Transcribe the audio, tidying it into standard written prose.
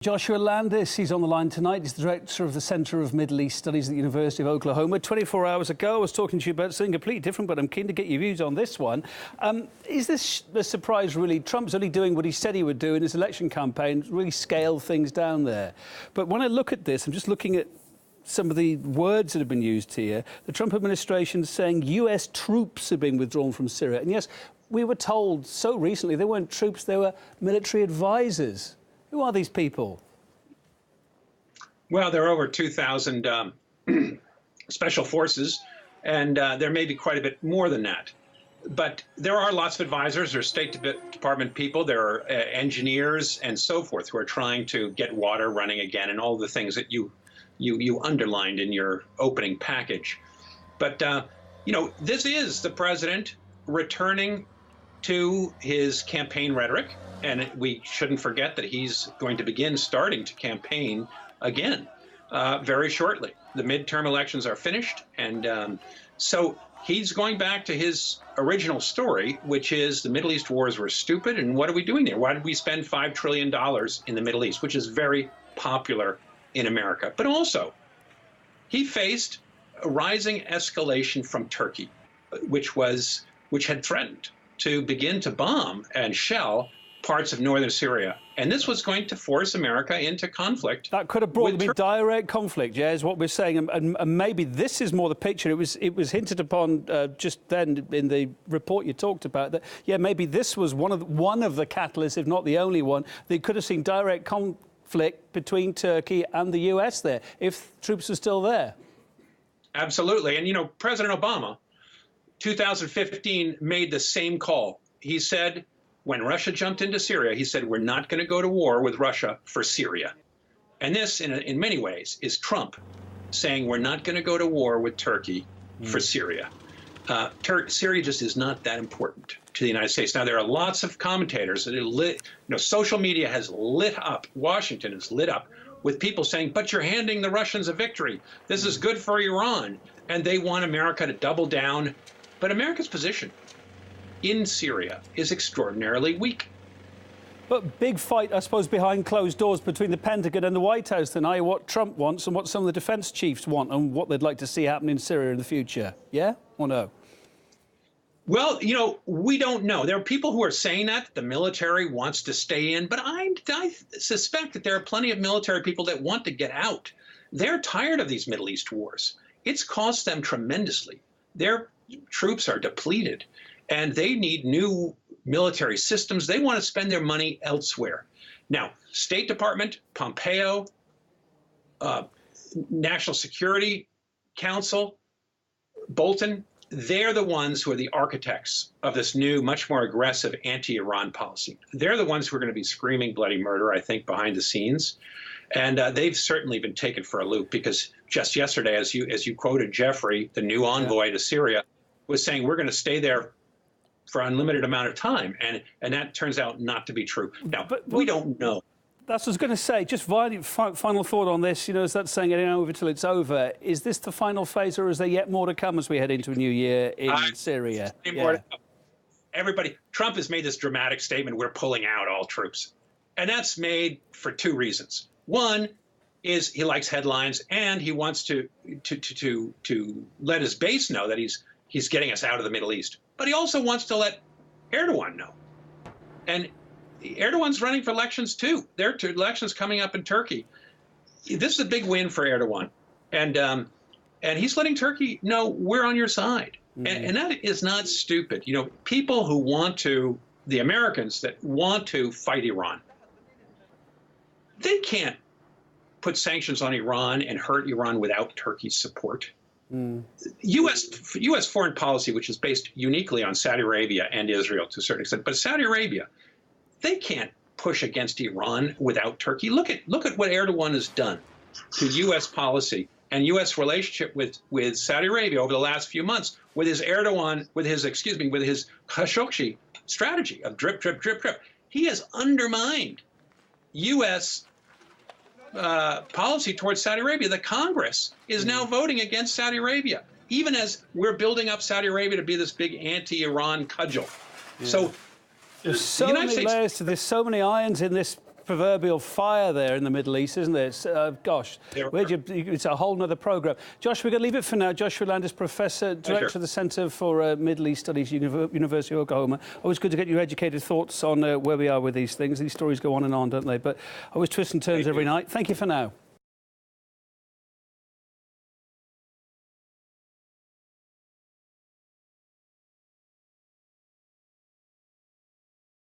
Joshua Landis, he's on the line tonight. He's the director of the Center of Middle East Studies at the University of Oklahoma. 24 hours ago, I was talking to you about something completely different, but I'm keen to get your views on this one. Is this a surprise, really? Trump's only doing what he said he would do in his election campaign, really scale things down there. But when I look at this, I'm just looking at some of the words that have been used here. The Trump administration is saying US troops have been withdrawn from Syria. And yes, we were told so recently they weren't troops, they were military advisors. Who are these people? Well, there are over 2,000 special forces, and there may be quite a bit more than that. But there are lots of advisors. There are State Department people. There are engineers and so forth who are trying to get water running again and all the things that you underlined in your opening package. But, this is the president returning to his campaign rhetoric. And we shouldn't forget that he's going to starting to campaign again very shortly. The midterm elections are finished. And so he's going back to his original story, which is the Middle East wars were stupid. And what are we doing there? Why did we spend $5 trillion in the Middle East, which is very popular in America? But also, he faced a rising escalation from Turkey, which had threatened to begin to bomb and shell parts of northern Syria. And this was going to force America into conflict. That could have brought them direct conflict, yeah, is what we're saying. And maybe this is more the picture. It was hinted upon just then in the report you talked about that, yeah, maybe this was one of the catalysts, if not the only one, that could have seen direct conflict between Turkey and the US there, if troops are still there. Absolutely. And, President Obama, 2015, made the same call. He said, when Russia jumped into Syria, he said, we're not going to go to war with Russia for Syria. And this, in many ways, is Trump saying we're not going to go to war with Turkey for Syria. Syria just is not that important to the United States. Now, there are lots of commentators that are lit, social media has lit up, Washington is lit up with people saying, but you're handing the Russians a victory. This is good for Iran. And they want America to double down. But America's position in Syria is extraordinarily weak. But big fight, I suppose, behind closed doors between the Pentagon and the White House tonight, what Trump wants and what some of the defence chiefs want and what they'd like to see happen in Syria in the future. Yeah or no? Well, we don't know. There are people who are saying that the military wants to stay in, but I suspect that there are plenty of military people that want to get out. They're tired of these Middle East wars. It's cost them tremendously. Their troops are depleted, and they need new military systems. They want to spend their money elsewhere. Now, State Department, Pompeo, National Security Council, Bolton, they're the ones who are the architects of this new, much more aggressive anti-Iran policy. They're the ones who are going to be screaming bloody murder, I think, behind the scenes. And they've certainly been taken for a loop because just yesterday, as you quoted Jeffrey, the new envoy to Syria, was saying we're going to stay there for an unlimited amount of time. And that turns out not to be true. Now, but we don't know. That's what I was going to say. Just final thought on this. Is that saying it ain't over till it's over? Is this the final phase, or is there yet more to come as we head into a new year in Syria? Yeah. Everybody, Trump has made this dramatic statement, we're pulling out all troops. And that's made for two reasons. One is he likes headlines, and he wants to let his base know that he's getting us out of the Middle East. But he also wants to let Erdogan know. And Erdogan's running for elections too. There are elections coming up in Turkey. This is a big win for Erdogan, and he's letting Turkey know we're on your side, and that is not stupid. People who the Americans that want to fight Iran, they can't put sanctions on Iran and hurt Iran without Turkey's support. U.S. foreign policy, which is based uniquely on Saudi Arabia and Israel to a certain extent, but Saudi Arabia, they can't push against Iran without Turkey. Look at what Erdogan has done to U.S. policy and U.S. relationship with Saudi Arabia over the last few months with his Khashoggi strategy of drip, drip, drip, drip. He has undermined U.S. policy towards Saudi Arabia. The Congress is now voting against Saudi Arabia, even as we're building up Saudi Arabia to be this big anti-Iran cudgel. Yeah. So there's so many layers to this, so many irons in this proverbial fire there in the Middle East, isn't there? Gosh, it's a whole other programme. Josh, we're going to leave it for now. Joshua Landis, Professor, Director of the Centre for Middle East Studies, University of Oklahoma. Always good to get your educated thoughts on where we are with these things. These stories go on and on, don't they? But always twists and turns every night. Thank you for now.